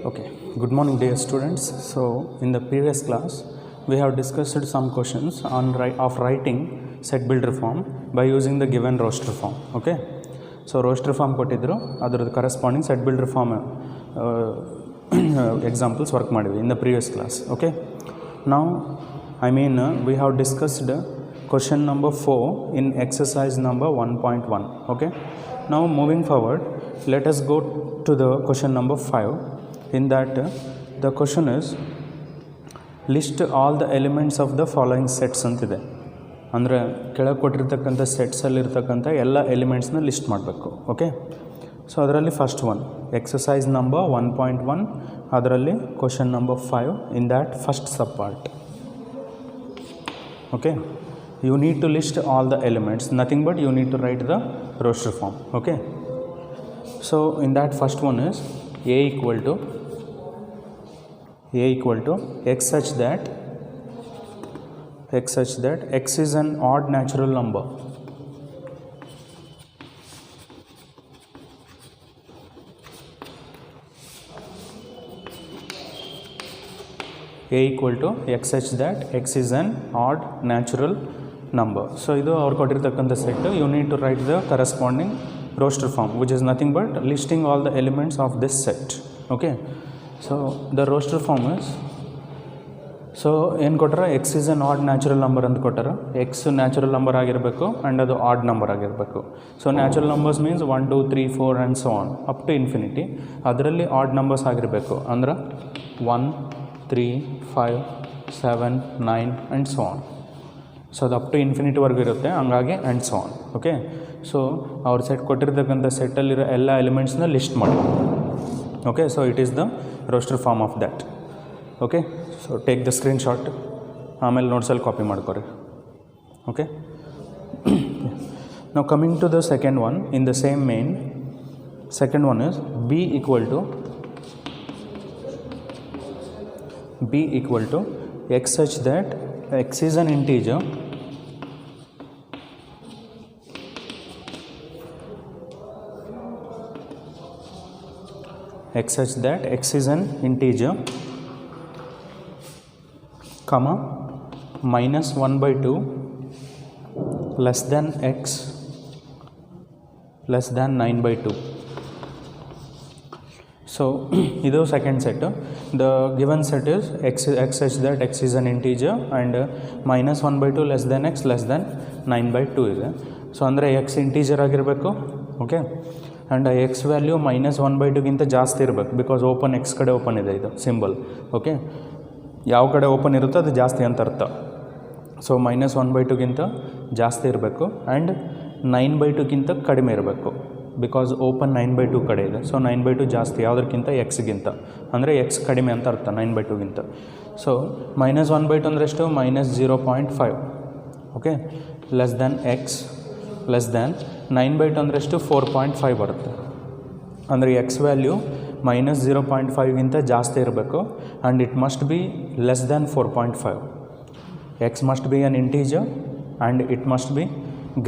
Okay, good morning dear students. So in the previous class we have discussed some questions on of writing set builder form by using the given roster form. Okay, so roster form ಕೊಟ್ಟಿದ್ರು ಅದರದ್ದು corresponding set builder form examples work ಮಾಡಿದ್ವಿ in the previous class. Okay, now we have discussed question number 4 in exercise number 1.1. Okay, now moving forward, let us go to the question number 5. In that the question is list all the elements of the following sets ಅಂತಿದೆ. ಅಂದರೆ ಕೆಳಗೆ ಕೊಟ್ಟಿರ್ತಕ್ಕಂಥ ಸೆಟ್ಸಲ್ಲಿರ್ತಕ್ಕಂಥ ಎಲ್ಲ ಎಲಿಮೆಂಟ್ಸ್ನ list ಮಾಡಬೇಕು. Okay, so ಅದರಲ್ಲಿ first one exercise number 1.1, ಅದರಲ್ಲಿ question number 5 in that first sub part. Okay, you need to list all the elements, nothing but you need to write the roster form. Okay, so in that first one is a equal to x such that x is an odd natural number. A equal to x such that x is an odd natural number. So idu avaru kotirtakkanta set, you need to write the corresponding roster form, which is nothing but listing all the elements of this set. Okay, so the roster form is, so ಏನು ಕೊಟ್ಟರೆ x is an odd natural number ಅಂತ ಕೊಟ್ಟರೆ x natural number ಆಗಿರಬೇಕು and ಅದು odd number ಆಗಿರಬೇಕು. So natural numbers means 1 2 3 4 and so on up to infinity. ಅದರಲ್ಲಿ odd numbers ಆಗಿರಬೇಕು ಅಂದ್ರೆ 1 3 5 7 9 ಆ್ಯಂಡ್ ಸೊ ಆನ್. ಸೊ ಅದು ಅಪ್ ಟು ಇನ್ಫಿನಿಟಿವರೆಗೂ ಇರುತ್ತೆ, ಹಂಗಾಗಿ and so on. Okay, so ಅವ್ರು ಸೆಟ್ ಕೊಟ್ಟಿರ್ತಕ್ಕಂಥ ಸೆಟ್ಟಲ್ಲಿರೋ ಎಲ್ಲ ಎಲಿಮೆಂಟ್ಸ್ನ ಲಿಸ್ಟ್ ಮಾಡಿ. Okay, so it is the roster form of that. Okay, so take the screenshot, ಆಮೇಲೆ ನೋಟ್ಸಲ್ಲಿ ಕಾಪಿ ಮಾಡ್ಕೊರಿ. Okay, now coming to the second one in the same main, second one is b equal to x such that x is an integer x such that x is an integer, comma minus 1/2 less than x less than 9/2. So idu second set. The given set is x such that x is an integer and minus 1/2 less than x less than 9/2 ಇದೆ. So ಅಂದರೆ X integer ಆಗಿರಬೇಕು. Okay, and X value minus 1/2ಗಿಂತ ಜಾಸ್ತಿ ಇರಬೇಕು, because open X ಕಡೆ open ಇದೆ ಇದು symbol. Okay, ಯಾವ ಕಡೆ ಓಪನ್ ಇರುತ್ತೋ ಅದು ಜಾಸ್ತಿ ಅಂತ ಅರ್ಥ. ಸೊ minus 1/2ಗಿಂತ ಜಾಸ್ತಿ ಇರಬೇಕು ಆ್ಯಂಡ್ 9/2ಗಿಂತ ಕಡಿಮೆ ಇರಬೇಕು, ಬಿಕಾಸ್ ಓಪನ್ 9/2 ಕಡೆ ಇದೆ. ಸೊ 9/2 ಜಾಸ್ತಿ ಯಾವುದಕ್ಕಿಂತ ಎಕ್ಸ್ಗಿಂತ, ಅಂದರೆ ಎಕ್ಸ್ ಕಡಿಮೆ ಅಂತ ಅರ್ಥ 9/2ಗಿಂತ. ಸೊ minus 1/2 ಅಂದರೆ ಎಷ್ಟು, -0.5. Okay, less than X less than 9/2 ಅಂದರೆ ಎಷ್ಟು, 4.5 ಬರುತ್ತೆ. ಅಂದರೆ ಎಕ್ಸ್ ವ್ಯಾಲ್ಯೂ -0.5ಗಿಂತ ಜಾಸ್ತಿ ಇರಬೇಕು and it must be less than 4.5. X must be an integer and it must be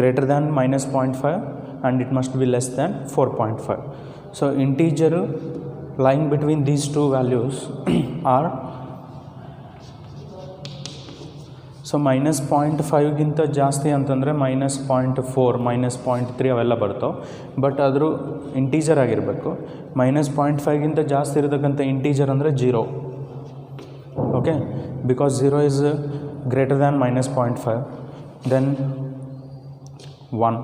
greater than -0.5 and it must be less than 4.5. So integer lying between these two values are, so -0.5ಗಿಂತ ಜಾಸ್ತಿ ಅಂತಂದರೆ -0.4 -0.3 ಅವೆಲ್ಲ ಬರ್ತಾವೆ. But ಆದರೂ integer ಆಗಿರಬೇಕು. -0.5ಗಿಂತ ಜಾಸ್ತಿ ಇರತಕ್ಕಂಥ integer ಅಂದರೆ 0. Okay, because 0 is greater than -0.5, then 1,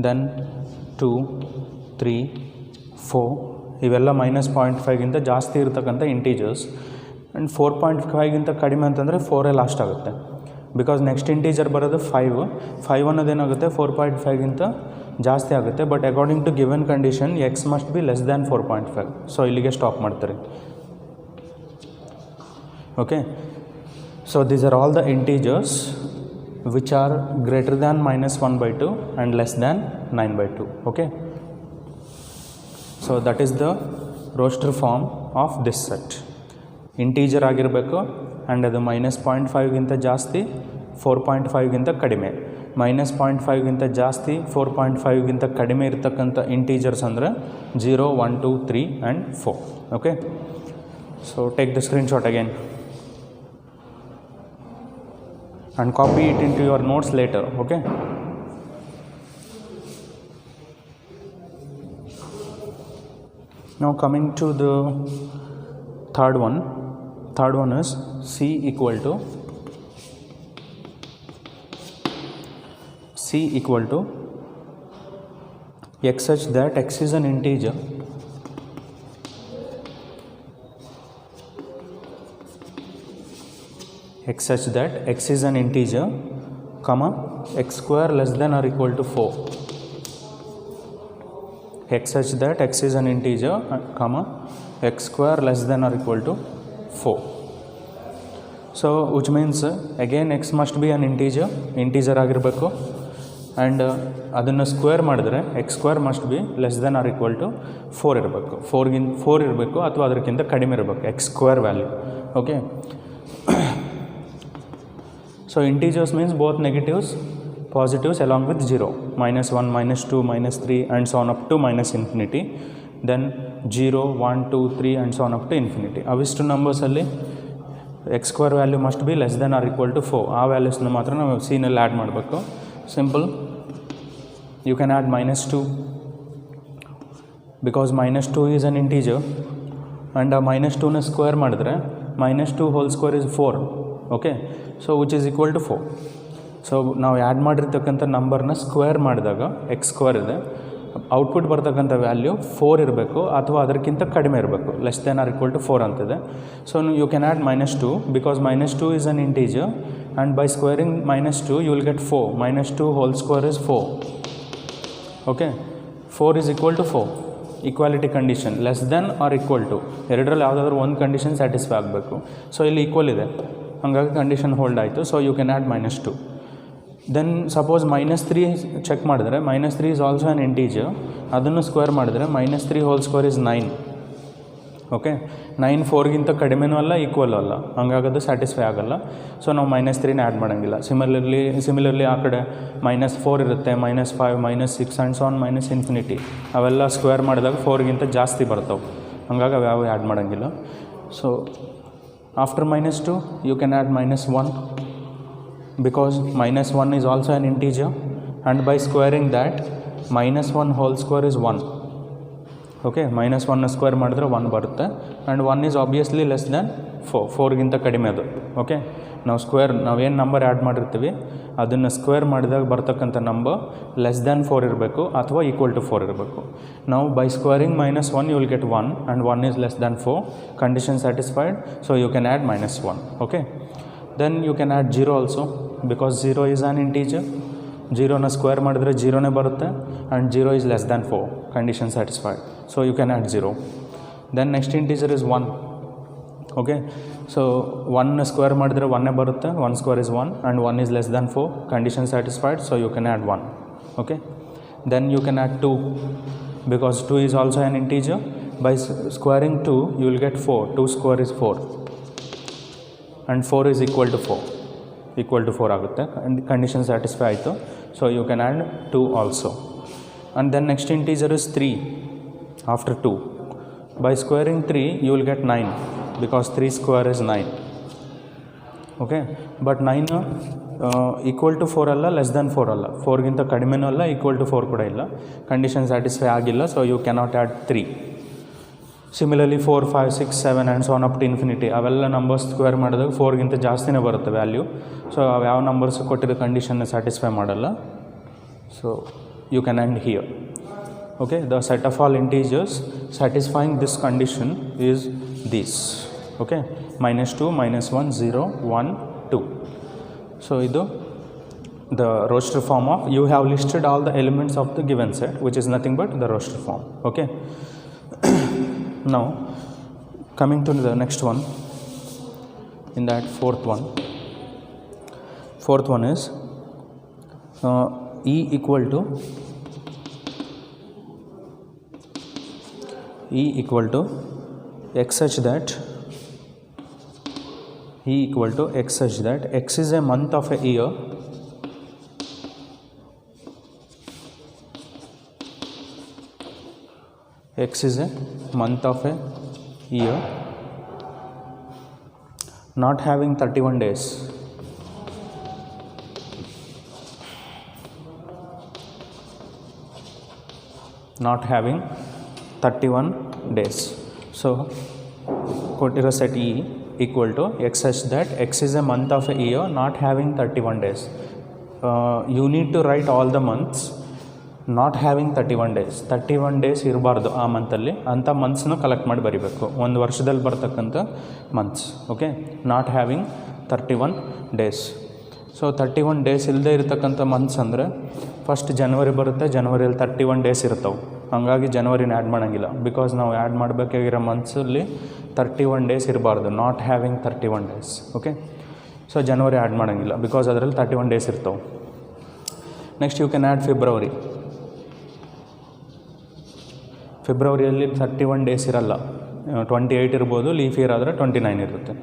then 2 3 4 ಇವೆಲ್ಲ -0.5ಗಿಂತ ಜಾಸ್ತಿ ಇರತಕ್ಕಂಥ ಇಂಟೀಜರ್ಸ್. ಆ್ಯಂಡ್ 4.5ಗಿಂತ ಕಡಿಮೆ ಅಂತಂದರೆ 4 ಲಾಸ್ಟ್ ಆಗುತ್ತೆ, ಬಿಕಾಸ್ ನೆಕ್ಸ್ಟ್ ಇಂಟೀಜರ್ ಬರೋದು 5 ಅನ್ನೋದೇನಾಗುತ್ತೆ 4.5ಗಿಂತ ಜಾಸ್ತಿ ಆಗುತ್ತೆ. But according to given condition x must be less than 4.5. So ಇಲ್ಲಿಗೆ ಸ್ಟಾಪ್ ಮಾಡ್ತಾರೆ. Okay, so these are all the integers which are greater than -1/2 and less than 9/2. Okay, so that is the roster form of this set. Integer ಆಗಿರಬೇಕು and ಅದು -0.5ಗಿಂತ ಜಾಸ್ತಿ 4.5ಗಿಂತ ಕಡಿಮೆ -0.5 ಗಿಂತ ಜಾಸ್ತಿ 4.5 ಗಿಂತ ಕಡಿಮೆ ಇರತಕ್ಕಂಥ ಇಂಟೀಜರ್ಸ್ ಅಂದರೆ 0 1 2 3 and 4. Okay, so take the screenshot again and copy it into your notes later. Okay, now coming to the third one is c equal to x such that x is an integer comma x square less than or equal to 4. X such that x is an integer comma x square less than or equal to 4. So which means again x must be an integer ಆಗಿರಬೇಕು and ಅದನ್ನು square ಮಾಡಿದ್ರೆ x square must be less than or equal to 4 ಇರಬೇಕು. 4 ಇರಬೇಕು ಅಥವಾ ಅದಕ್ಕಿಂತ ಕಡಿಮೆ ಇರಬೇಕು x square value. Okay, so integers means both negatives positives along with 0, -1 -2 -3 and so on up to -infinity, then 0 1 2 3 and so on up to infinity. ಅವಿಷ್ಟು ನಂಬರ್ಸಲ್ಲಿ x square value must be less than or equal to 4. ಆ ವ್ಯಾಲ್ಯೂಸ್ನ ಮಾತ್ರ ನಾವು ಸಿನಲ್ಲಿ add ಮಾಡಬೇಕು. Simple, you can add -2 because -2 is an integer and ಆ -2ನ ಸ್ಕ್ವೇರ್ ಮಾಡಿದ್ರೆ -2 whole square is 4. Okay, so which is equal to 4. ಸೊ ನಾವು ಆ್ಯಡ್ ಮಾಡಿರ್ತಕ್ಕಂಥ ನಂಬರ್ನ ಸ್ಕ್ವೇರ್ ಮಾಡಿದಾಗ ಎಕ್ಸ್ ಸ್ಕ್ವೇರ್ ಇದೆ, ಔಟ್ಪುಟ್ ಬರ್ತಕ್ಕಂಥ ವ್ಯಾಲ್ಯೂ 4 ಇರಬೇಕು ಅಥವಾ ಅದಕ್ಕಿಂತ ಕಡಿಮೆ ಇರಬೇಕು, less than or equal to 4 ಅಂತಿದೆ. So you can add -2 because -2 is an integer and by squaring -2 you will get 4. -2 whole square is 4. Okay, 4 is equal to 4. Equality condition less than or equal to, ಎರಡರಲ್ಲಿ ಯಾವುದಾದ್ರೂ ಒಂದು condition satisfy ಆಗಬೇಕು. So ಇಲ್ಲಿ equal ಇದೆ, ಹಾಗಾಗಿ condition hold ಆಯಿತು. So you can add -2. Then suppose -3 check ಮಾಡಿದ್ರೆ -3 is also an integer, ಅದನ್ನು ಸ್ಕ್ವೇರ್ ಮಾಡಿದ್ರೆ -3 ಹೋಲ್ ಸ್ಕ್ವೇರ್ ಇಸ್ 9. ಓಕೆ, 9 4ಗಿಂತ ಕಡಿಮೆನೂ ಅಲ್ಲ ಈಕ್ವಲ್ ಅಲ್ಲ, ಹಂಗಾಗೋದು ಸ್ಯಾಟಿಸ್ಫೈ ಆಗೋಲ್ಲ. ಸೊ ನಾವು -3ನ ಆ್ಯಡ್ ಮಾಡೋಂಗಿಲ್ಲ. ಸಿಮಿಲರ್ಲಿ ಆ ಕಡೆ -4 ಇರುತ್ತೆ, -5 -6 ಆ್ಯಂಡ್ ಸೊ ಆನ್ -infinity, ಅವೆಲ್ಲ ಸ್ಕ್ವೇರ್ ಮಾಡಿದಾಗ 4ಗಿಂತ ಜಾಸ್ತಿ ಬರ್ತವೆ, ಹಂಗಾಗಿ ಅವು ಯಾವ ಆ್ಯಡ್ ಮಾಡೋಂಗಿಲ್ಲ. So after -2 you can add -1 because -1 is also an integer and by squaring that -1 whole square is 1. okay, -1 square ಮಾಡಿದ್ರೆ 1 ಬರುತ್ತೆ and 1 is obviously less than 4. 4ಗಿಂತ ಕಡಿಮೆ ಅದು. ಓಕೆ, ನಾವೇನು ನಂಬರ್ ಆ್ಯಡ್ ಮಾಡಿರ್ತೀವಿ ಅದನ್ನು ಸ್ಕ್ವೇರ್ ಮಾಡಿದಾಗ ಬರ್ತಕ್ಕಂಥ ನಂಬರ್ ಲೆಸ್ ದ್ಯಾನ್ 4 ಇರಬೇಕು ಅಥವಾ ಈಕ್ವಲ್ ಟು 4 ಇರಬೇಕು. ನಾವು by squaring -1 you will get 1 and 1 is less than 4. Condition satisfied, so you can add -1. Okay, then you can add 0 also because 0 is an integer. 0ನ square ಮಾಡಿದ್ರೆ 0ನೇ ಬರುತ್ತೆ and 0 is less than 4. Condition satisfied, so you can add 0. Then next integer is 1. Okay, so 1 square ಮಾಡಿದ್ರೆ 1ನೇ ಬರುತ್ತೆ, 1 square is 1 and 1 is less than 4. Condition satisfied, so you can add 1. Okay, then you can add 2 because 2 is also an integer. by squaring 2 you will get 4. 2 square is 4 and 4 is equal to 4 ಆಗುತ್ತೆ. Condition satisfy ಆಯಿತು. So you can add 2 also. And then next integer is 3 after 2. By squaring 3 you will get 9 because 3 square is 9. Okay, but 9 equal to 4 ಅಲ್ಲ, less than 4 ಅಲ್ಲ, 4ಗಿಂತ ಕಡಿಮೆನೂ ಅಲ್ಲ, equal to 4 ಕೂಡ ಇಲ್ಲ. Condition satisfy ಆಗಿಲ್ಲ, so you cannot add 3. Similarly 4 5 6 7 and so on up to infinity, ಅವೆಲ್ಲ numbers square ಮಾಡಿದಾಗ 4ಗಿಂತ ಜಾಸ್ತಿನೇ ಬರುತ್ತೆ ವ್ಯಾಲ್ಯೂ. ಸೊ ಅವು ಯಾವ ನಂಬರ್ಸ್ ಕೊಟ್ಟಿರೋ ಕಂಡೀಷನ್ನ ಸ್ಯಾಟಿಸ್ಫೈ ಮಾಡಲ್ಲ. So you can end here. Okay, the set of all integers satisfying this condition is this. Okay, -2 -1 0 1 2. So ಇದು the roster form of, you have listed all the elements of the given set, which is nothing but the roster form. Okay. Now coming to the next one, in that fourth one is E equal to x such that x is a month of a year X is a month of a year not having 31 days. Not having 31 days. So ಕೊಟ್ಟಿರೋ set E equal to X such that X is a month of a year not having 31 days. You need to write all the months not having 31 days. 31 days ಇರಬಾರ್ದು ಆ ಮಂತಲ್ಲಿ, ಅಂಥ ಮಂತ್ಸ್ನು collect ಮಾಡಿ ಬರಿಬೇಕು, ಒಂದು ವರ್ಷದಲ್ಲಿ ಬರ್ತಕ್ಕಂಥ months. Okay, not having 31 days. So 31 days ಇಲ್ಲದೆ ಇರತಕ್ಕಂಥ ಮಂತ್ಸ್ ಅಂದರೆ ಫಸ್ಟ್ ಜನವರಿ ಬರುತ್ತೆ, ಜನವರಿಯಲ್ಲಿ 31 ಡೇಸ್ ಇರ್ತವೆ, ಹಾಗಾಗಿ ಜನವರಿನ ಆ್ಯಡ್ ಮಾಡೋಂಗಿಲ್ಲ. ಬಿಕಾಸ್ ನಾವು ಆ್ಯಡ್ ಮಾಡಬೇಕಾಗಿರೋ ಮಂತ್ಸಲ್ಲಿ 31 ಡೇಸ್ ಇರಬಾರ್ದು, not having 31 days. Okay, so ಜನವರಿ ಆ್ಯಡ್ ಮಾಡೋಂಗಿಲ್ಲ ಬಿಕಾಸ್ ಅದರಲ್ಲಿ 31 ಡೇಸ್ ಇರ್ತವೆ. Next you can add February. ಫೆಬ್ರವರಿಯಲ್ಲಿ 31 ಡೇಸ್ ಇರಲ್ಲ, 28 ಇರ್ಬೋದು, ಲೀಫ್ ಇಯರ್ ಆದರೆ 29 ಇರುತ್ತೆ.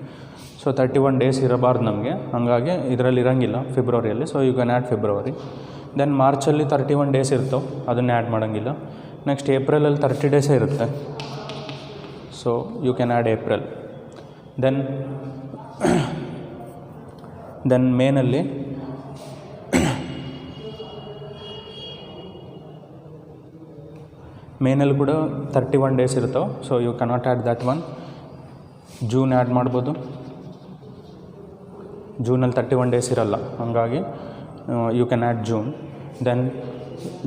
ಸೊ 31 ಡೇಸ್ ಇರಬಾರ್ದು ನಮಗೆ, ಹಾಗಾಗಿ ಇದರಲ್ಲಿ ಇರೋಂಗಿಲ್ಲ ಫೆಬ್ರವರಿಯಲ್ಲಿ. So you can add February. Then ಮಾರ್ಚಲ್ಲಿ 31 ಡೇಸ್ ಇರ್ತವೆ, ಅದನ್ನೇ ಆ್ಯಡ್ ಮಾಡೋಂಗಿಲ್ಲ. ನೆಕ್ಸ್ಟ್ ಏಪ್ರಿಲಲ್ಲಿ 30 ಡೇಸೇ ಇರುತ್ತೆ, so you can add April. Then ಮೇನಲ್ಲಿ ಕೂಡ 31 ಡೇಸ್ ಇರ್ತವೆ, so you cannot add that one. June add ಮಾಡ್ಬೋದು, ಜೂನಲ್ಲಿ 31 ಡೇಸ್ ಇರಲ್ಲ, ಹಾಗಾಗಿ you can add June. Then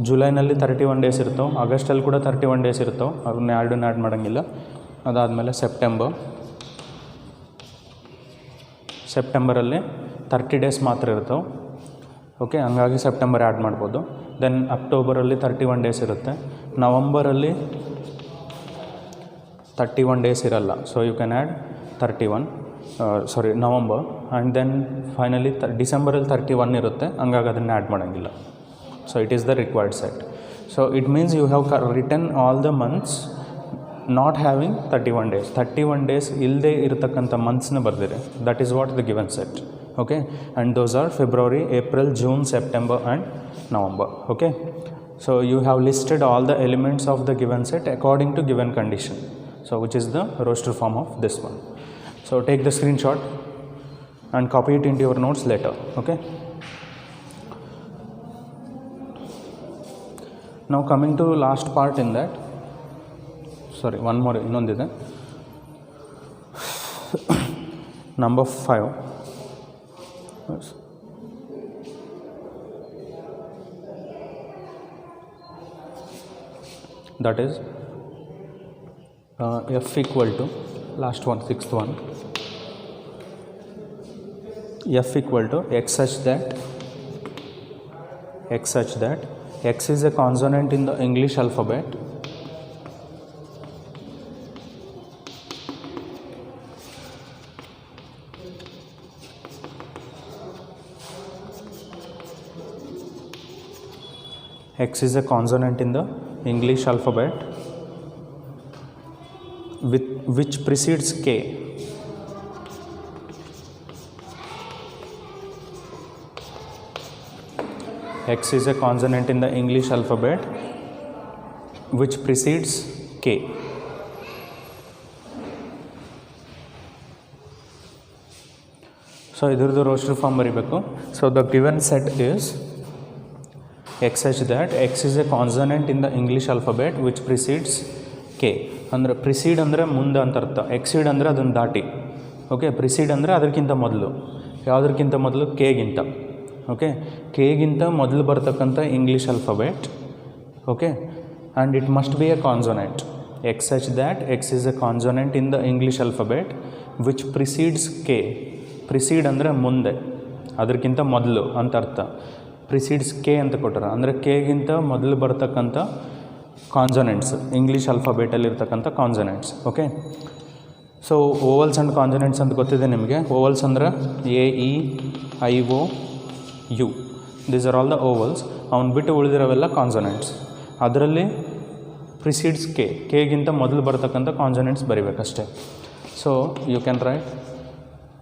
ಜುಲೈನಲ್ಲಿ 31 ಡೇಸ್ ಇರ್ತವೆ, ಆಗಸ್ಟಲ್ಲಿ ಕೂಡ 31 ಡೇಸ್ ಇರ್ತವೆ, ಅದನ್ನ ಆ್ಯಡ್ ಮಾಡೋಂಗಿಲ್ಲ. ಅದಾದಮೇಲೆ ಸೆಪ್ಟೆಂಬರಲ್ಲಿ 30 ಡೇಸ್ ಮಾತ್ರ ಇರ್ತವೆ. ಓಕೆ, ಹಂಗಾಗಿ ಸೆಪ್ಟೆಂಬರ್ ಆ್ಯಡ್ ಮಾಡ್ಬೋದು. ದೆನ್ ಅಕ್ಟೋಬರಲ್ಲಿ 31 ಡೇಸ್ ಇರುತ್ತೆ. ನವಂಬರಲ್ಲಿ 31 ಡೇಸ್ ಇರಲ್ಲ, so you can add 31 November. And then finally ಡಿಸೆಂಬರಲ್ಲಿ 31 ಇರುತ್ತೆ, ಹಂಗಾಗಿ ಅದನ್ನು ಆ್ಯಡ್ ಮಾಡೋಂಗಿಲ್ಲ. So it is the required set. So it means you have written all the months not having 31 days. 31 days ಇಲ್ಲದೆ ಇರತಕ್ಕಂಥ ಮಂತ್ಸ್ನ ಬರೆದಿರಿ. That is what the given set. Okay, and those are February, April, June, September and November. Okay, so you have listed all the elements of the given set according to given condition. So which is the roster form of this one. So take the screenshot and copy it into your notes later. Okay, now coming to last part in that, one more ಇನ್ನೊಂದಿದೆ, number 5. That is f equal to last one, sixth one, f equal to x such that x is a consonant in the English alphabet x is a consonant in the English alphabet which precedes k. X is a consonant in the English alphabet which precedes k. So idradu roster form baribeku. So the given set is x such that x is a consonant in the English alphabet which precedes k. ಅಂದರೆ precede ಅಂದರೆ ಮುಂದೆ ಅಂತ ಅರ್ಥ, exceed ಅಂದರೆ ಅದನ್ನು ದಾಟಿ. Okay, precede ಅಂದರೆ ಅದಕ್ಕಿಂತ ಮೊದಲು. ಯಾವುದಕ್ಕಿಂತ ಮೊದಲು? ಕೆಗಿಂತ. ಓಕೆ, ಕೆಗಿಂತ ಮೊದಲು ಬರ್ತಕ್ಕಂಥ English alphabet. Okay, and it must be a consonant. X such that x is a consonant in the English alphabet which precedes K. Precede ಅಂದರೆ ಮುಂದೆ, ಅದಕ್ಕಿಂತ ಮೊದಲು ಅಂತ ಅರ್ಥ. ಪ್ರಿಸೀಡ್ಸ್ ಕೆ ಅಂತ ಕೊಟ್ಟರೆ ಅಂದರೆ ಕೆಗಿಂತ ಮೊದಲು ಬರ್ತಕ್ಕಂಥ ಕಾನ್ಸೊನೆಂಟ್ಸ್, ಇಂಗ್ಲೀಷ್ ಅಲ್ಫಾಬೆಟಲ್ಲಿರ್ತಕ್ಕಂಥ consonants. Okay, so vowels and consonants ಅಂತ ಗೊತ್ತಿದೆ ನಿಮಗೆ. ಓವಲ್ಸ್ ಅಂದರೆ A, E, I, O, U, these are all the vowels. ಅವ್ನು ಬಿಟ್ಟು ಉಳಿದಿರೋವೆಲ್ಲ ಕಾನ್ಸೊನೆಂಟ್ಸ್. ಅದರಲ್ಲಿ ಪ್ರಿಸೀಡ್ಸ್ ಕೆ, ಕೆಗಿಂತ ಮೊದಲು ಬರ್ತಕ್ಕಂಥ ಕಾನ್ಸೊನೆಂಟ್ಸ್ ಬರಿಬೇಕಷ್ಟೇ. ಸೊ ಯು ಕ್ಯಾನ್ ರೈಟ್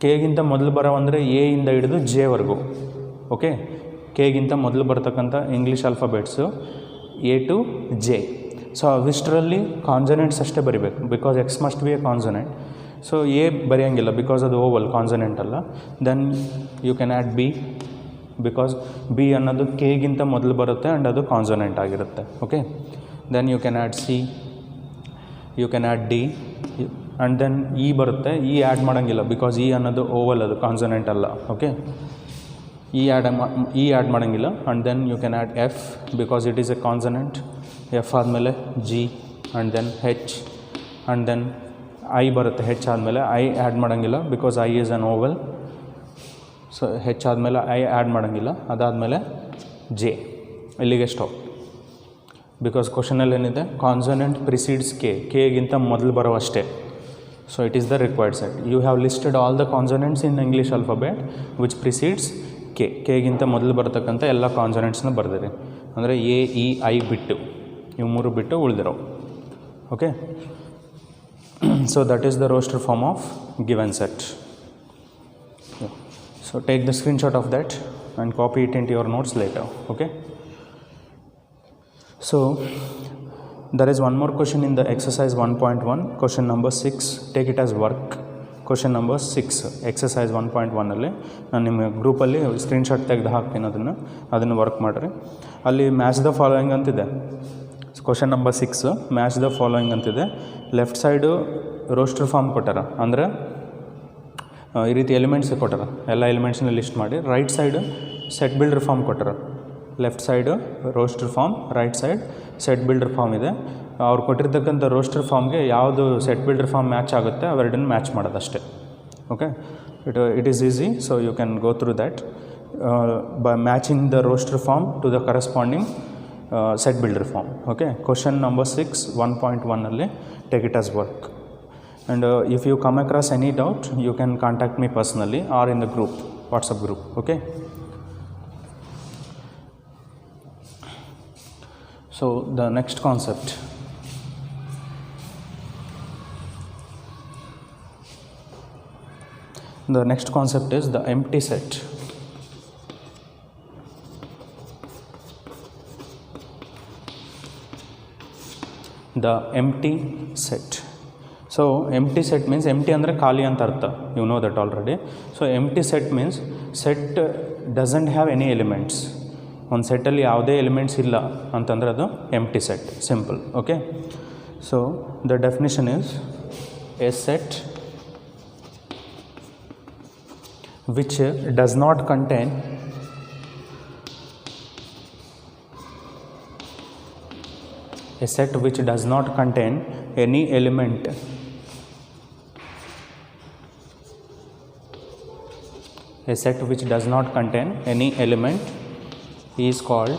ಕೆಗಿಂತ ಮೊದಲು ಬರೋ ಅಂದರೆ ಎ ಇಂದ ಹಿಡಿದು ಜೆವರೆಗೂ. ಓಕೆ, ಕೆಗಿಂತ ಮೊದಲು ಬರ್ತಕ್ಕಂಥ English alphabets A to J. So ಅವಿಷ್ಟರಲ್ಲಿ ಕಾನ್ಸನೆಂಟ್ಸ್ ಅಷ್ಟೇ ಬರಿಬೇಕು, because X must be a consonant. So A ಬರೆಯೋಂಗಿಲ್ಲ ಬಿಕಾಸ್ ಅದು ಓವಲ್ ಕಾನ್ಸನೆಂಟ್ ಅಲ್ಲ. Then you can add B, because B ಅನ್ನೋದು ಕೆಗಿಂತ ಮೊದಲು ಬರುತ್ತೆ ಆ್ಯಂಡ್ ಅದು ಕಾನ್ಸನೆಂಟ್ ಆಗಿರುತ್ತೆ. Okay, then you can add C, you can add D, and then E ಬರುತ್ತೆ. ಇ ಆ್ಯಡ್ ಮಾಡೋಂಗಿಲ್ಲ ಬಿಕಾಸ್ ಇ ಅನ್ನೋದು ಓವಲ್, ಅದು ಕಾನ್ಸನೆಂಟ್ ಅಲ್ಲ. ಓಕೆ, ಇ ಆ್ಯಡ್ ಮಾಡೋಂಗಿಲ್ಲ. And then you can add F because it is a consonant. F ಆದಮೇಲೆ G, and then H, and then I ಬರುತ್ತೆ. H ಆದಮೇಲೆ I add ಮಾಡೋಂಗಿಲ್ಲ because I is an vowel. So H ಆದಮೇಲೆ I add ಮಾಡೋಂಗಿಲ್ಲ. ಅದಾದಮೇಲೆ J. ಇಲ್ಲಿಗೆ stop, because ಕ್ವಶನಲ್ಲಿ ಏನಿದೆ, consonant precedes ಕೆಗಿಂತ ಮೊದಲು ಬರೋ ಅಷ್ಟೇ. So it is the required set. You have listed all the consonants in English alphabet which precedes ಕೆಗಿಂತ ಮೊದಲು ಬರ್ತಕ್ಕಂಥ ಎಲ್ಲ ಕಾನ್ಸನೆಂಟ್ಸ್ನ ಬರೆದಿರಿ. ಅಂದರೆ ಎ, ಇ, ಐ ಬಿಟ್ಟು, ಇವು ಮೂರು ಬಿಟ್ಟು ಉಳಿದಿರೋ. Okay, so that is the roster form of given set. So take the screenshot of that and copy it into your notes later. Okay, so there is one more question in the exercise 1.1, question number 6. Take it as work. Question number 6 exercise 1.1 ಅಲ್ಲಿ ನಾನು ನಿಮ್ಮ ಗ್ರೂಪಲ್ಲಿ screenshot ತೆಗೆದು ಹಾಕ್ತೀನಿ. ಅದನ್ನು work ಮಾಡಿರಿ. ಅಲ್ಲಿ match the following ಅಂತಿದೆ. Question number 6 match the following ಅಂತಿದೆ. ಲೆಫ್ಟ್ ಸೈಡು ರೋಸ್ಟರ್ ಫಾರ್ಮ್ ಕೊಟ್ಟಾರ, ಅಂದರೆ ಈ ರೀತಿ ಎಲಿಮೆಂಟ್ಸ್ ಕೊಟ್ಟಾರ, ಎಲ್ಲ ಎಲಿಮೆಂಟ್ಸ್ನ ಲಿಸ್ಟ್ ಮಾಡಿ. Right side set builder form ಕೊಟ್ಟಾರ. Left side roster form, right side set builder form ಇದೆ. ಅವ್ರು ಕೊಟ್ಟಿರ್ತಕ್ಕಂಥ ರೋಸ್ಟರ್ ಫಾರ್ಮ್ಗೆ ಯಾವುದು ಸೆಟ್ ಬಿಲ್ಡರ್ ಫಾರ್ಮ್ ಮ್ಯಾಚ್ ಆಗುತ್ತೆ ಅವೆರಡನ್ನು ಮ್ಯಾಚ್ ಮಾಡೋದಷ್ಟೇ. Okay, it is easy. So you can go through that by matching the roster form to the corresponding set builder form. Okay, question number 6 1.1 alli take it as work. And if you come across any doubt, you can contact me personally or in the group, WhatsApp group. Okay, so the next concept, is the empty set. The empty set. So empty set means empty ಅಂದರೆ ಖಾಲಿ ಅಂತ ಅರ್ಥ. You know that already. So empty set means set doesn't have any elements. ಒಂದು ಸೆಟ್ಟಲ್ಲಿ ಯಾವುದೇ elements ಇಲ್ಲ ಅಂತಂದರೆ ಅದು empty set. Simple. Okay. So the definition is a set which does not contain any element is called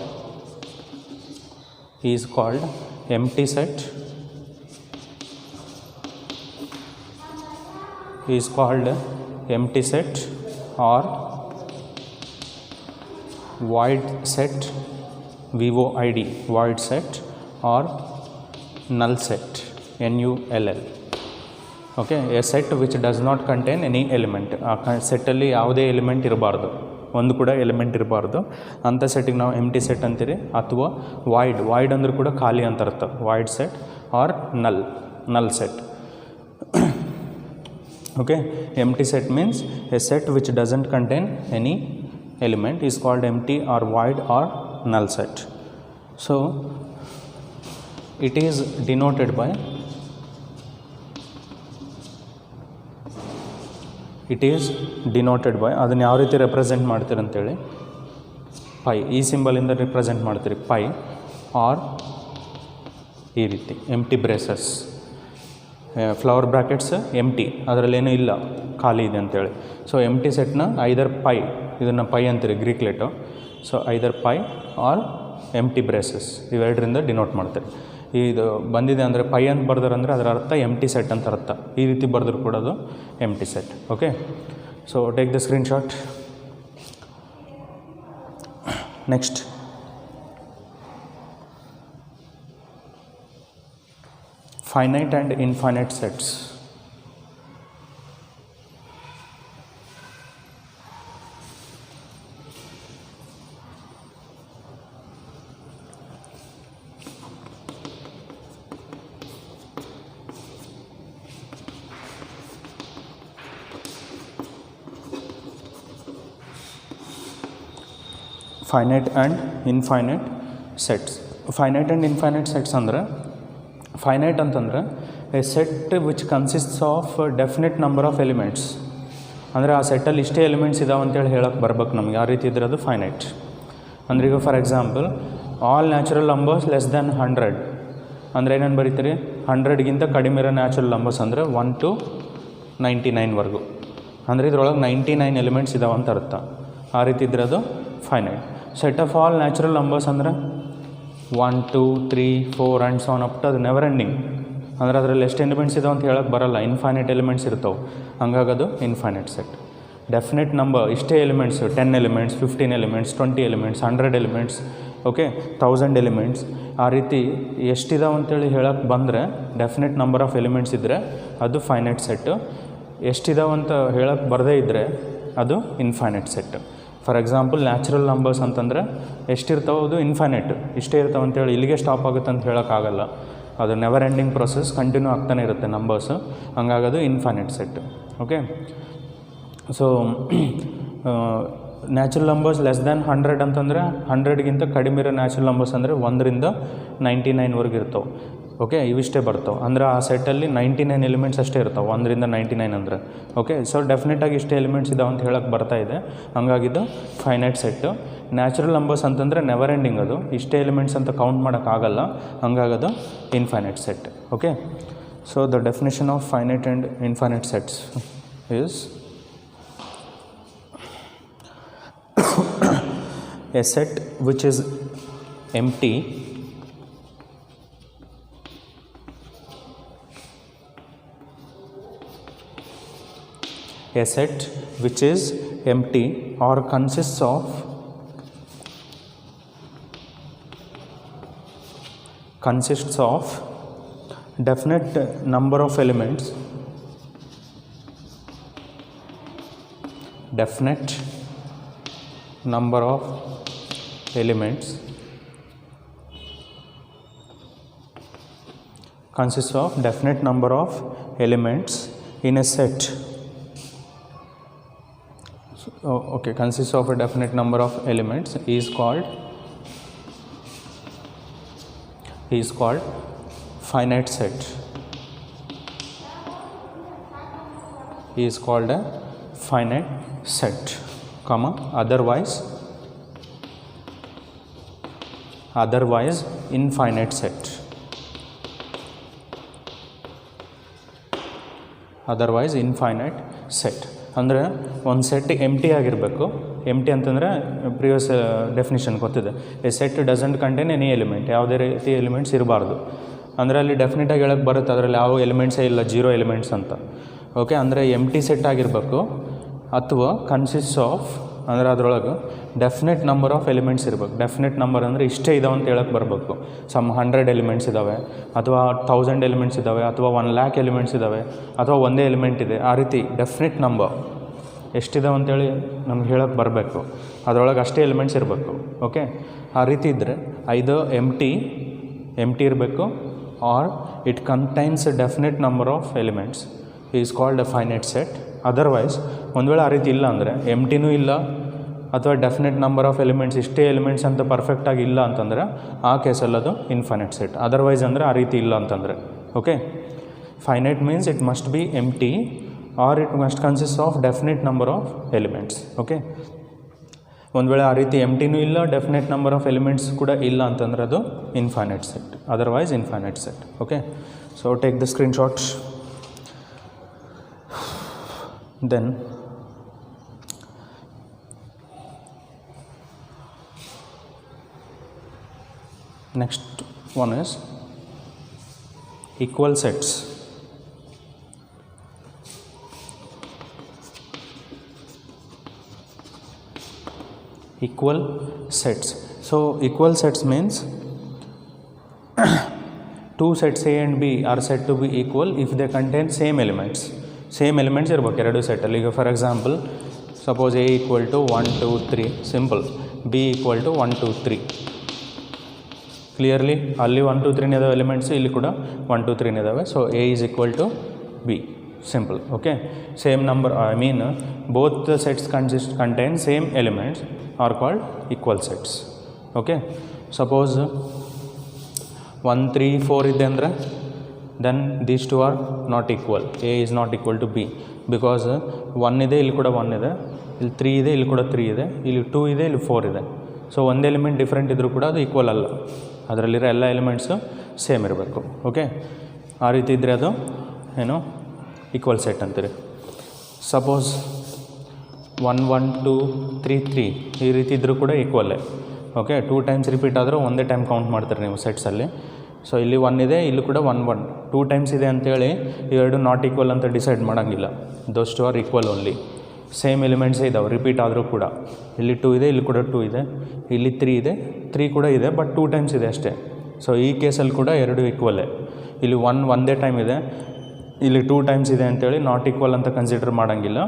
empty set, or void set, VOID, void set, or null set, NULL. Okay, a set which does not contain any element. ಆ ಸೆಟ್ಟಲ್ಲಿ ಯಾವುದೇ element ಇರಬಾರ್ದು, ಒಂದು ಕೂಡ element ಇರಬಾರ್ದು ಅಂಥ ಸೆಟ್ಟಿಗೆ ನಾವು ಎಂಟಿ set ಅಂತೀರಿ. ಅಥವಾ ವಾಯ್ಡ್ ಅಂದರೂ ಕೂಡ ಖಾಲಿ ಅಂತ ಅರ್ಥ. Void set or null set. Okay, empty set means a set which doesn't contain any element is called empty or void or null set. So it is denoted by ಅದನ್ನು ಯಾವ ರೀತಿ ರೆಪ್ರೆಸೆಂಟ್ ಮಾಡ್ತೀರಿ ಅಂತೇಳಿ, ಪೈ, ಈ ಸಿಂಬಲಿಂದ represent ಮಾಡ್ತೀರಿ. Phi or ಈ ರೀತಿ empty braces, flower brackets empty, ಅದರಲ್ಲೇನೂ ಇಲ್ಲ, ಖಾಲಿ ಇದೆ ಅಂತೇಳಿ. ಸೊ ಎಂಟಿ ಸೆಟ್ನ ಐದರ್ ಪೈ, ಇದನ್ನು ಪೈ ಅಂತೀರಿ Greek letter. So either phi or empty braces, ಇವೆರಡರಿಂದ ಡಿನೋಟ್ ಮಾಡ್ತಾರೆ. ಇದು ಬಂದಿದೆ ಅಂದರೆ ಪೈ ಅಂತ ಬರ್ದಾರೆ ಅಂದರೆ ಅದರ ಅರ್ಥ ಎಂಟಿ ಸೆಟ್ ಅಂತ ಅರ್ಥ. ಈ ರೀತಿ ಬರೆದ್ರು ಕೂಡ ಅದು empty set. Okay, so take the screenshot. Next, finite and infinite sets. Finite and infinite sets. Finite and infinite sets ಅಂದ್ರೆ ಫೈನೈಟ್ ಅಂತಂದ್ರೆ a set which consists of definite number of elements. ಅಂದರೆ ಆ ಸೆಟ್ಟಲ್ಲಿ ಇಷ್ಟೇ ಎಲಿಮೆಂಟ್ಸ್ ಇದಾವೆ ಅಂತೇಳಿ ಹೇಳಕ್ಕೆ ಬರ್ಬೇಕು ನಮಗೆ. ಆ ರೀತಿ ಇದ್ರೆ ಅದು ಫೈನೈಟ್. ಅಂದ್ರೆ ಈಗ for example all natural numbers less than 100 ಅಂದರೆ ಏನೇನು ಬರೀತೀರಿ, 100ಗಿಂತ ಕಡಿಮೆ ಇರೋ ನ್ಯಾಚುರಲ್ ನಂಬರ್ಸ್ ಅಂದರೆ 1 to 99ವರೆಗೂ. ಅಂದರೆ ಇದ್ರೊಳಗೆ 99 ಎಲಿಮೆಂಟ್ಸ್ ಇದಾವೆ ಅಂತ ಅರ್ಥ. ಆ ರೀತಿ ಇದ್ರೆ ಅದು finite. Set of all natural numbers ಅಂದರೆ 1 2 3 4 and so on up to ಅದು ನೆವರ್ ಎಂಡಿಂಗ್. ಅಂದರೆ ಅದರಲ್ಲಿ ಎಷ್ಟು ಎಲಿಮೆಂಟ್ಸ್ ಇದಾವೆ ಅಂತ ಹೇಳಕ್ಕೆ ಬರಲ್ಲ, ಇನ್ಫೈನೈಟ್ ಎಲಿಮೆಂಟ್ಸ್ ಇರ್ತಾವೆ. ಹಂಗಾಗೋದು ಇನ್ಫೈನೈಟ್ ಸೆಟ್. ಡೆಫಿನೆಟ್ ನಂಬರ್ ಇಷ್ಟೇ elements, 10 elements, 15 elements, 20 elements, 100 elements, okay 1000 elements. ಆ ರೀತಿ ಎಷ್ಟಿದಾವೆ ಅಂತೇಳಿ ಹೇಳಕ್ಕೆ ಬಂದರೆ ಡೆಫಿನೆಟ್ ನಂಬರ್ ಆಫ್ ಎಲಿಮೆಂಟ್ಸ್ ಇದ್ದರೆ ಅದು ಫೈನೈಟ್ ಸೆಟ್ಟು. ಎಷ್ಟಿದಾವೆ ಅಂತ ಹೇಳಕ್ಕೆ ಬರದೇ ಇದ್ದರೆ ಅದು infinite set. For example natural numbers ಅಂತಂದರೆ ಎಷ್ಟಿರ್ತಾವೆ ಅದು ಇನ್ಫೈನೈಟ್, ಇಷ್ಟೇ ಇರ್ತಾವೆ ಅಂತೇಳಿ ಇಲ್ಲಿಗೆ ಸ್ಟಾಪ್ ಆಗುತ್ತೆ ಅಂತ ಹೇಳೋಕ್ಕಾಗಲ್ಲ. ಅದು ನೆವರ್ ಎಂಡಿಂಗ್ ಪ್ರೊಸೆಸ್, ಕಂಟಿನ್ಯೂ ಆಗ್ತಾನೆ ಇರುತ್ತೆ ನಂಬರ್ಸು. ಹಂಗಾಗೋದು infinite set. Okay, so natural numbers less than 100 ಅಂತಂದರೆ 100ಗಿಂತ ಕಡಿಮೆ ಇರೋ ನ್ಯಾಚುರಲ್ ನಂಬರ್ಸ್ ಅಂದರೆ 1ರಿಂದ 99ವರೆಗೆ ಇರ್ತಾವೆ. ಓಕೆ, ಇವಿಷ್ಟೇ ಬರ್ತಾವೆ. ಅಂದರೆ ಆ ಸೆಟ್ಟಲ್ಲಿ 99 ಎಲಿಮೆಂಟ್ಸ್ ಅಷ್ಟೇ ಇರ್ತಾವೆ, 1ರಿಂದ 99 ಅಂದರೆ. ಓಕೆ, ಸೊ ಡೆಫಿನೆಟಾಗಿ ಇಷ್ಟೇ ಎಲಿಮೆಂಟ್ಸ್ ಇದಾವೆ ಅಂತ ಹೇಳಕ್ಕೆ ಬರ್ತಾ ಇದೆ. ಹಂಗಾಗಿದ್ದು ಫೈನೈಟ್ ಸೆಟ್ಟು. ನ್ಯಾಚುರಲ್ ನಂಬರ್ಸ್ ಅಂತಂದರೆ ನೆವರ್ ಎಂಡಿಂಗ್, ಅದು ಇಷ್ಟೇ ಎಲಿಮೆಂಟ್ಸ್ ಅಂತ ಕೌಂಟ್ ಮಾಡೋಕ್ಕಾಗಲ್ಲ. ಹಂಗಾಗೋದು infinite set. Okay, so the definition of finite and infinite sets is a set which is empty or consists of definite number of elements, consists of definite number of elements in a set. Okay, consists of a definite number of elements is called finite set. Is called a finite set, comma otherwise infinite set. Otherwise infinite set. ಅಂದರೆ ಒಂದು set ಎಂಟಿ ಆಗಿರಬೇಕು. ಎಂಟಿ ಅಂತಂದರೆ previous definition ಗೊತ್ತಿದೆ, A set doesn't contain any element, ಯಾವುದೇ ರೀತಿ elements ಇರಬಾರ್ದು. ಅಂದರೆ ಅಲ್ಲಿ ಡೆಫಿನೆಟಾಗಿ ಹೇಳಕ್ಕೆ ಬರುತ್ತೆ ಅದರಲ್ಲಿ ಯಾವ ಎಲಿಮೆಂಟ್ಸೇ ಇಲ್ಲ, 0 ಎಲಿಮೆಂಟ್ಸ್ ಅಂತ. ಓಕೆ, ಅಂದರೆ ಎಂಟಿ ಸೆಟ್ ಆಗಿರಬೇಕು. ಅಥವಾ ಕನ್ಸಿಸ್ಟ್ ಆಫ್ ಅಂದರೆ ಅದರೊಳಗೆ ಡೆಫಿನೆಟ್ ನಂಬರ್ ಆಫ್ ಎಲಿಮೆಂಟ್ಸ್ ಇರಬೇಕು. ಡೆಫಿನೆಟ್ ನಂಬರ್ ಅಂದರೆ ಇಷ್ಟೇ ಇದಾವೆ ಅಂತ ಹೇಳಕ್ಕೆ ಬರಬೇಕು. ಸಮ್ 100 ಎಲಿಮೆಂಟ್ಸ್ ಇದ್ದಾವೆ, ಅಥವಾ 1000 ಎಲಿಮೆಂಟ್ಸ್ ಇದ್ದಾವೆ, ಅಥವಾ 1,00,000 ಎಲಿಮೆಂಟ್ಸ್ ಇದ್ದಾವೆ, ಅಥವಾ ಒಂದೇ ಎಲಿಮೆಂಟ್ ಇದೆ. ಆ ರೀತಿ ಡೆಫಿನೆಟ್ ನಂಬರ್ ಎಷ್ಟಿದಾವೆ ಅಂತೇಳಿ ನಮ್ಗೆ ಹೇಳಕ್ಕೆ ಬರಬೇಕು. ಅದರೊಳಗೆ ಅಷ್ಟೇ ಎಲಿಮೆಂಟ್ಸ್ ಇರಬೇಕು. ಓಕೆ, ಆ ರೀತಿ ಇದ್ದರೆ ಐದು ಎಂಟಿ ಇರಬೇಕು, or it contains a definite number of elements is called a finite set. Otherwise ಒಂದು ವೇಳೆ ಆ ರೀತಿ ಇಲ್ಲ ಅಂದರೆ, ಎಂಟಿನೂ ಇಲ್ಲ ಅಥವಾ ಡೆಫಿನೆಟ್ ನಂಬರ್ ಆಫ್ ಎಲಿಮೆಂಟ್ಸ್ ಇಷ್ಟೇ ಎಲಿಮೆಂಟ್ಸ್ ಅಂತ ಪರ್ಫೆಕ್ಟಾಗಿ ಇಲ್ಲ ಅಂತಂದರೆ ಆ ಕೇಸಲ್ಲಿ ಅದು ಇನ್ಫೈನೈಟ್ ಸೆಟ್. ಅದರ್ವೈಸ್ ಅಂದರೆ ಆ ರೀತಿ ಇಲ್ಲ ಅಂತಂದರೆ. Okay, finite means it must be empty or it must consist of definite number of elements. Okay, ಒಂದು ವೇಳೆ ಆ ರೀತಿ ಎಂಟಿನೂ ಇಲ್ಲ, ಡೆಫಿನೆಟ್ ನಂಬರ್ ಆಫ್ ಎಲಿಮೆಂಟ್ಸ್ ಕೂಡ ಇಲ್ಲ ಅಂತಂದರೆ ಅದು infinite set. Otherwise infinite set. Okay, so take the screenshot. Then next one is equal sets. Equal sets. So equal sets means two sets A and B are said to be equal if they contain same elements. Same elements ಇರ್ಬೇಕು ಎರಡು ಸೆಟ್ಟಲ್ಲಿ. ಈಗ for example suppose A equal to 1 2 3 simple, B equal to 1 2 3. Clearly ಅಲ್ಲಿ 1 2 3 ಇದಾವೆ elements, ಇಲ್ಲಿ ಕೂಡ 1 2 3 ಇದಾವೆ. So A is equal to B. simple. Okay, same number, I mean both the sets contain same elements are called equal sets. Okay, suppose 1 3 4 ಇದೆ ಅಂದರೆ then these two are not equal. A is not equal to B because 1 ಇದೆ, ಇಲ್ಲಿ ಕೂಡ 1 ಇದೆ, ಇಲ್ಲಿ 3 ಇದೆ, ಇಲ್ಲಿ ಕೂಡ 3 ಇದೆ, ಇಲ್ಲಿ 2 ಇದೆ, ಇಲ್ಲಿ 4 ಇದೆ. ಸೊ ಒಂದು ಎಲಿಮೆಂಟ್ ಡಿಫ್ರೆಂಟ್ ಇದ್ದರೂ ಕೂಡ ಅದು ಈಕ್ವಲ್ ಅಲ್ಲ, ಅದರಲ್ಲಿರೋ ಎಲ್ಲ ಎಲಿಮೆಂಟ್ಸು ಸೇಮ್ ಇರಬೇಕು. ಓಕೆ, ಆ ರೀತಿ ಇದ್ದರೆ ಅದು ಏನು ಈಕ್ವಲ್ ಸೆಟ್ ಅಂತೀರಿ. ಸಪೋಸ್ 1 1 2 3 3 ಈ ರೀತಿ ಇದ್ದರೂ ಕೂಡ ಈಕ್ವಲ್ಲೇ. ಓಕೆ, 2 ಟೈಮ್ಸ್ ರಿಪೀಟ್ ಆದರೂ ಒಂದೇ ಟೈಮ್ ಕೌಂಟ್ ಮಾಡ್ತೀರಿ ನೀವು ಸೆಟ್ಸಲ್ಲಿ. ಸೊ ಇಲ್ಲಿ 1 ಇದೆ, ಇಲ್ಲಿ ಕೂಡ 1 1 2 ಟೈಮ್ಸ್ ಇದೆ ಅಂತೇಳಿ ಇವೆರಡು ನಾಟ್ ಈಕ್ವಲ್ ಅಂತ ಡಿಸೈಡ್ ಮಾಡೋಂಗಿಲ್ಲ. Those two are equal only. Same ಎಲಿಮೆಂಟ್ಸೇ ಇದ್ದಾವೆ ರಿಪೀಟ್ ಆದರೂ ಕೂಡ. ಇಲ್ಲಿ 2 ಇದೆ, ಇಲ್ಲಿ ಕೂಡ 2 ಇದೆ, ಇಲ್ಲಿ 3 ಇದೆ, 3 ಕೂಡ ಇದೆ, ಬಟ್ 2 ಟೈಮ್ಸ್ ಇದೆ ಅಷ್ಟೇ. ಸೊ ಈ ಕೇಸಲ್ಲಿ ಕೂಡ ಎರಡು ಈಕ್ವಲ್ಲೇ. ಇಲ್ಲಿ 1 ಒಂದೇ ಟೈಮ್ ಇದೆ, ಇಲ್ಲಿ 2 ಟೈಮ್ಸ್ ಇದೆ ಅಂತೇಳಿ ನಾಟ್ ಈಕ್ವಲ್ ಅಂತ ಕನ್ಸಿಡರ್ ಮಾಡೋಂಗಿಲ್ಲ.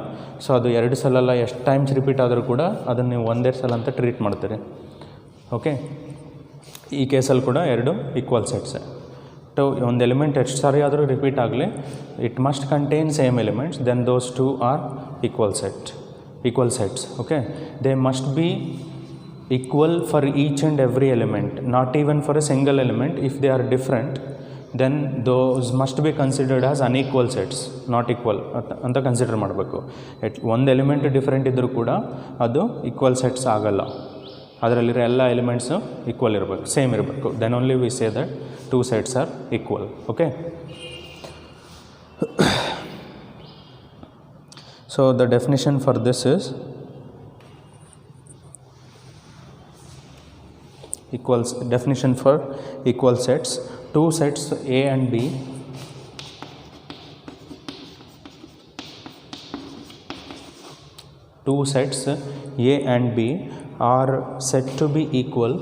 ಸೊ ಅದು 2 ಸಲ ಎಷ್ಟು ಟೈಮ್ಸ್ ರಿಪೀಟ್ ಆದರೂ ಕೂಡ ಅದನ್ನು ನೀವು ಒಂದೇ ಸಲ ಅಂತ ಟ್ರೀಟ್ ಮಾಡ್ತೀರಿ. ಓಕೆ, ಈ ಕೇಸಲ್ಲಿ ಕೂಡ ಎರಡು ಈಕ್ವಲ್ ಸೆಟ್ಸೇ. ಒಂದು ಎಲಿಮೆಂಟ್ ಎಷ್ಟು ಸಾರಿ ಆದರೂ ರಿಪೀಟ್ ಆಗಲಿ, it must contain same elements, then those two are equal sets. Okay, they must be equal for each and every element, not even for a single element. If they are different then those must be considered as unequal sets, not equal ಅಂತ consider ಮಾಡಬೇಕು. ಒಂದು element different ಇದ್ದರೂ ಕೂಡ ಅದು equal sets ಆಗಲ್ಲ, ಅದರಲ್ಲಿರೋ ಎಲ್ಲ elements equal ಇರಬೇಕು, ಸೇಮ್ ಇರಬೇಕು. Then only we say that 2 sets are equal. Okay, so the definition for this is definition for equal sets: 2 sets A and B A and B are said to be equal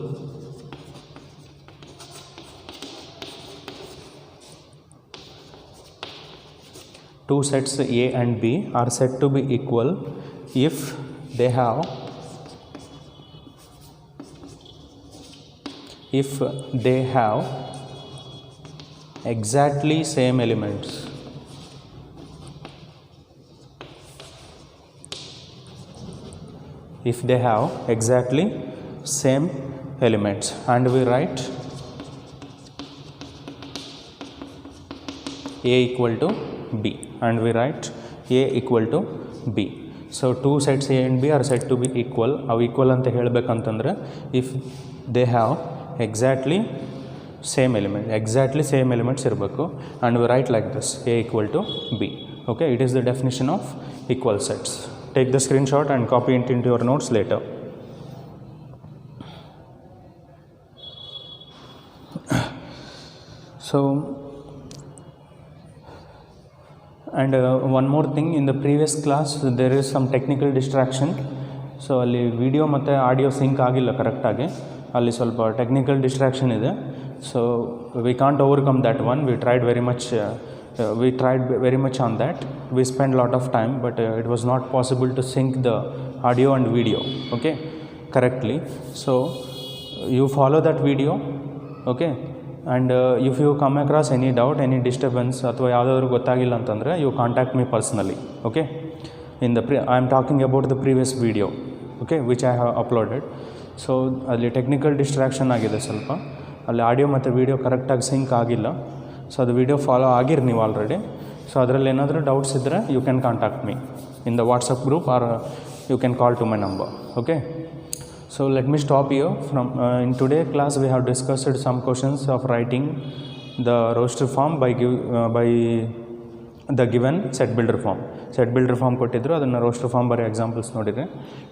two sets A and B are said to be equal if they have exactly same elements. If they have exactly same elements, and we write A equal to B, and we write A equal to B. So 2 sets A and B are said to be equal. ಅವು equal ಅಂತ ಹೇಳಬೇಕಂತಂದರೆ if they have exactly same elements ಇರಬೇಕು, and we write like this A equal to B. Okay, it is the definition of equal sets. Take the screenshot and copy it into your notes later. So, and one more thing, in the previous class there is some technical distraction. So ಅಲ್ಲಿ video ಮತ್ತು audio sync ಆಗಿಲ್ಲ ಕರೆಕ್ಟಾಗಿ, ಅಲ್ಲಿ ಸ್ವಲ್ಪ technical distraction ಇದೆ. So we can't overcome that one. We tried very much on that. We spend lot of time, but it was not possible to sync the audio and video okay correctly. So you follow that video. Okay, and if you come across any doubt, any disturbance ಅಥವಾ ಯಾವುದಾದ್ರೂ ಗೊತ್ತಾಗಿಲ್ಲ ಅಂತಂದರೆ you contact me personally. Okay, I am talking about the previous video okay which I have uploaded. So ಅಲ್ಲಿ technical distraction ಆಗಿದೆ ಸ್ವಲ್ಪ, ಅಲ್ಲಿ audio ಮತ್ತು video ಕರೆಕ್ಟಾಗಿ ಸಿಂಕ್ ಆಗಿಲ್ಲ. ಸೊ ಅದು ವೀಡಿಯೋ ಫಾಲೋ ಆಗಿರಿ ನೀವು ಆಲ್ರೆಡಿ. ಸೊ ಅದರಲ್ಲಿ ಏನಾದರೂ ಡೌಟ್ಸ್ ಇದ್ದರೆ you can contact me in the WhatsApp group or you can call to my number. Okay, so let me stop here. From in today class we have discussed some questions of writing the roster form by the given set builder form ಕೊಟ್ಟಿದ್ರು, ಅದನ್ನು roster form ಬರೀ examples ನೋಡಿರಿ.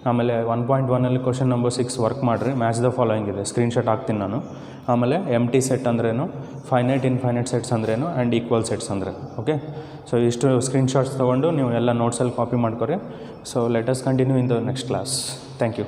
ಆಮೇಲೆ 1.1 question number 6 work ಮಾಡಿರಿ. Match the following ಇದೆ, screenshot ಹಾಕ್ತೀನಿ ನಾನು. ಆಮೇಲೆ ಎಂಟಿ ಸೆಟ್ ಅಂದ್ರೇನು, ಫೈನೈಟ್ ಇನ್ಫೈನೈಟ್ ಸೆಟ್ಸ್ ಅಂದ್ರೇನು, ಆ್ಯಂಡ್ ಈಕ್ವಲ್ ಸೆಟ್ಸ್ ಅಂದ್ರೆ. ಓಕೆ, ಸೊ ಇಷ್ಟು ಸ್ಕ್ರೀನ್ಶಾಟ್ಸ್ ತೊಗೊಂಡು ನೀವು ಎಲ್ಲ ನೋಟ್ಸಲ್ಲಿ ಕಾಪಿ ಮಾಡ್ಕೊರಿ. So let us continue in the next class. Thank you.